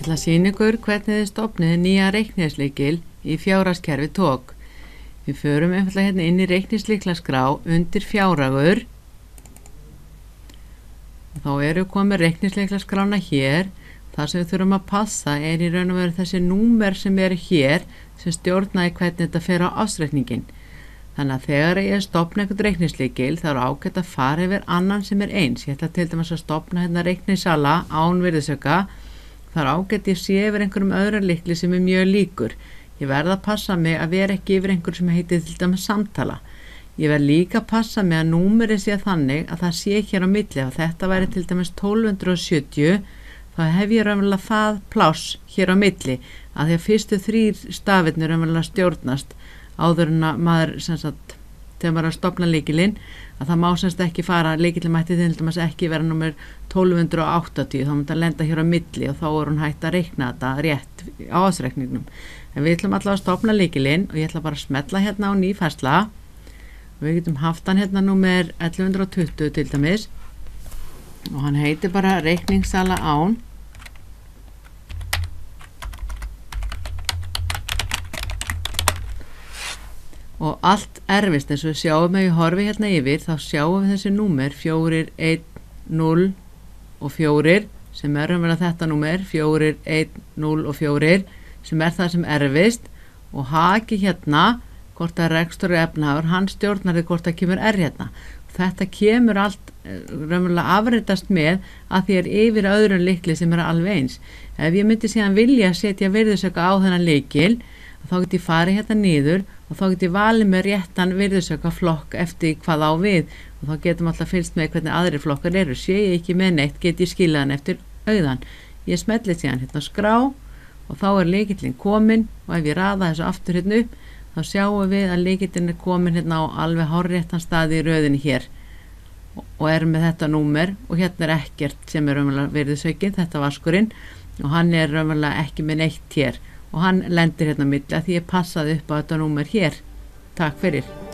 Ég ætla að sýna ykkur hvernig þið stofnið nýja reikningslykil í fjárhagskerfi TOG. Við förum einfaldlega hérna inn í reikningslyklaskrá undir fjárhagur. Þá eru komið reikningslyklaskrána hér. Það sem við þurfum að passa er í raun og veru þessi númer sem eru hér sem stjórnaði hvernig þetta fer á ársreikningin. Þannig að þegar ég stofna einhvern reikningslykil þá er ágætt að fara yfir annan sem er eins. Ég ætla til dæmis að stofna hérna reikningssala án virðisauka. Það er ágætt ég sé yfir einhverjum öðrum lykli sem er mjög líkur. Ég verð að passa mig að vera ekki yfir einhver sem heitir til dæmis samtala. Ég verð líka að passa mig að númerið sé þannig að það sé hér á milli. Ef þetta væri til dæmis 1270, þá hef ég raunverulega það pláss hér á milli. Að því að fyrstu 3 stafirnir raunverulega stjórnast áður en að maður, þegar maður er að stofna lykilinn, að það má ekki fara, lykillinn mætti til dæmis ekki vera númer 1280, þá myndi að lenda hér á milli og þá er hún hægt að reikna þetta rétt á ársreikningnum. En við ætlum allavega að stofna lykilinn og ég ætla bara að smella hérna á ný færsla. Við getum haft hann hérna númer 1120 til dæmis og hann heitir bara reikningssala án. Og allt erfist eins og við sjáum ef ég horfi hérna yfir, þá sjáum við þessi númer 4, 1, 0 og 4 sem er raunverulega þetta númer 4, 1, 0 og 4 sem er það sem erfist og haki hérna hvort að rekstur og efnahagur, hann stjórnar því hvort það kemur hérna. Þetta kemur allt raunverulega afritast með að því er yfir öðrum lykli sem er alveg eins. Ef ég myndi síðan vilja setja virðisauka á þennan lykil, þá get ég farið hérna niður og þá get ég valið með réttan virðisauka flokk eftir hvað á við og þá getum alltaf fylgst með hvernig aðrir flokkar eru. Sé ég ekki með neitt get ég skilað hann eftir auðan. Ég smelli síðan hérna skrá og þá er lykillinn kominn og ef ég raða þessu aftur hérna upp þá sjáum við að lykillinn er kominn hérna á alveg hárréttan staði í röðinni hér og er með þetta númer og hérna er ekkert sem er raunverulega virðisaukinn, þetta vaskurinn og hann er raunverulega ekki með neitt hér og hann lendir hérna á milli að því ég passaði upp á þetta númer hér. Takk fyrir.